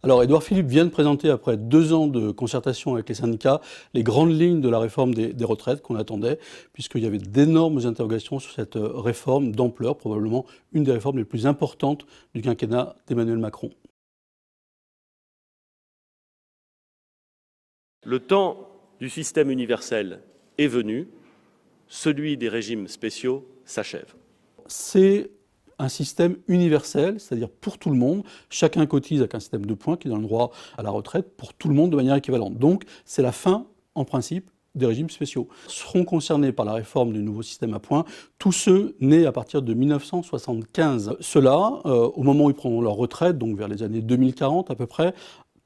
Alors, Édouard Philippe vient de présenter, après 2 ans de concertation avec les syndicats, les grandes lignes de la réforme des retraites qu'on attendait, puisqu'il y avait d'énormes interrogations sur cette réforme d'ampleur, probablement une des réformes les plus importantes du quinquennat d'Emmanuel Macron. Le temps du système universel est venu, celui des régimes spéciaux s'achève. C'est un système universel, c'est-à-dire pour tout le monde. Chacun cotise avec un système de points qui donne le droit à la retraite pour tout le monde de manière équivalente. Donc, c'est la fin, en principe, des régimes spéciaux. Seront concernés par la réforme du nouveau système à points tous ceux nés à partir de 1975. Ceux-là, au moment où ils prendront leur retraite, donc vers les années 2040 à peu près,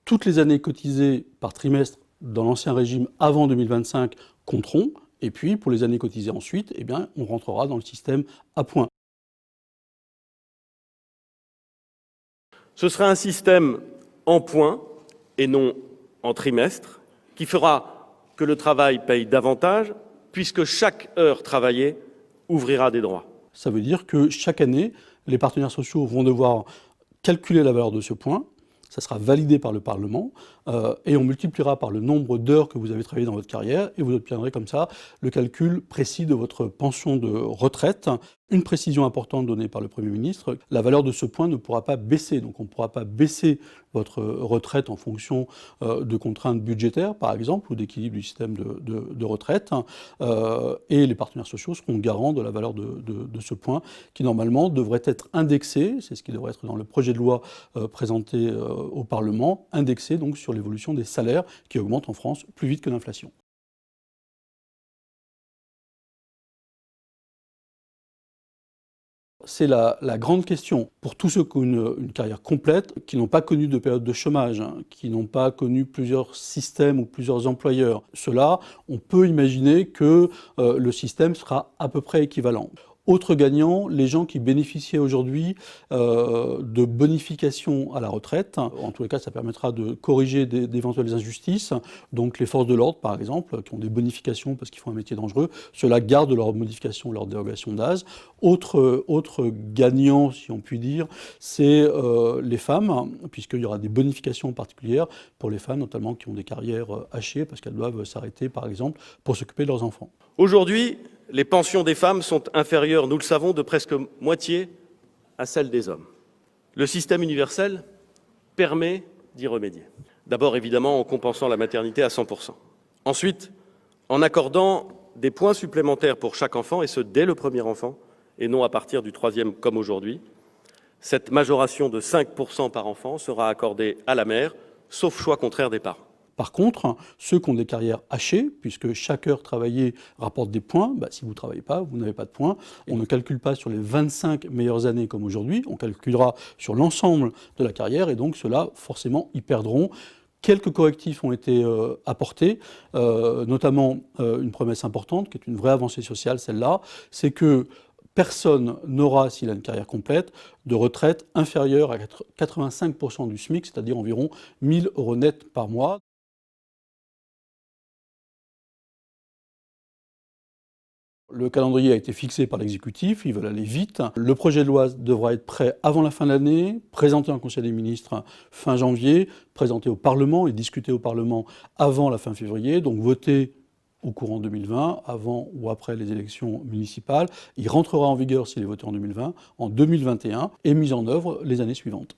toutes les années cotisées par trimestre dans l'ancien régime avant 2025 compteront. Et puis, pour les années cotisées ensuite, eh bien, on rentrera dans le système à points. Ce sera un système en points et non en trimestres qui fera que le travail paye davantage puisque chaque heure travaillée ouvrira des droits. Ça veut dire que chaque année, les partenaires sociaux vont devoir calculer la valeur de ce point. Ça sera validé par le Parlement et on multipliera par le nombre d'heures que vous avez travaillé dans votre carrière et vous obtiendrez comme ça le calcul précis de votre pension de retraite. Une précision importante donnée par le Premier ministre, la valeur de ce point ne pourra pas baisser. Donc on ne pourra pas baisser votre retraite en fonction de contraintes budgétaires, par exemple, ou d'équilibre du système de retraite. Et les partenaires sociaux seront garants de la valeur de ce point, qui normalement devrait être indexé, c'est ce qui devrait être dans le projet de loi présenté au Parlement, indexé donc sur l'évolution des salaires qui augmentent en France plus vite que l'inflation. C'est la grande question pour tous ceux qui ont une carrière complète, qui n'ont pas connu de période de chômage, hein, qui n'ont pas connu plusieurs systèmes ou plusieurs employeurs. Ceux-là, on peut imaginer que le système sera à peu près équivalent. Autre gagnant, les gens qui bénéficiaient aujourd'hui de bonifications à la retraite. En tous les cas, ça permettra de corriger d'éventuelles injustices. Donc les forces de l'ordre, par exemple, qui ont des bonifications parce qu'ils font un métier dangereux, ceux-là gardent leurs modifications, leurs dérogations d'âge. Autre gagnant, si on peut dire, c'est les femmes, puisqu'il y aura des bonifications particulières pour les femmes, notamment qui ont des carrières hachées, parce qu'elles doivent s'arrêter, par exemple, pour s'occuper de leurs enfants. Aujourd'hui, les pensions des femmes sont inférieures, nous le savons, de presque moitié à celles des hommes. Le système universel permet d'y remédier. D'abord, évidemment, en compensant la maternité à 100%. Ensuite, en accordant des points supplémentaires pour chaque enfant, et ce, dès le premier enfant, et non à partir du 3e comme aujourd'hui. Cette majoration de 5% par enfant sera accordée à la mère, sauf choix contraire des parents. Par contre, ceux qui ont des carrières hachées, puisque chaque heure travaillée rapporte des points, si vous ne travaillez pas, vous n'avez pas de points. On ne calcule pas sur les 25 meilleures années comme aujourd'hui, on calculera sur l'ensemble de la carrière, et donc ceux-là, forcément, y perdront. Quelques correctifs ont été apportés, notamment une promesse importante, qui est une vraie avancée sociale, celle-là, c'est que personne n'aura, s'il a une carrière complète, de retraite inférieure à 85% du SMIC, c'est-à-dire environ 1 000 € net par mois. Le calendrier a été fixé par l'exécutif, ils veulent aller vite. Le projet de loi devra être prêt avant la fin de l'année, présenté en Conseil des ministres fin janvier, présenté au Parlement et discuté au Parlement avant la fin février, donc voté au courant 2020, avant ou après les élections municipales. Il rentrera en vigueur s'il est voté en 2020, en 2021, et mis en œuvre les années suivantes.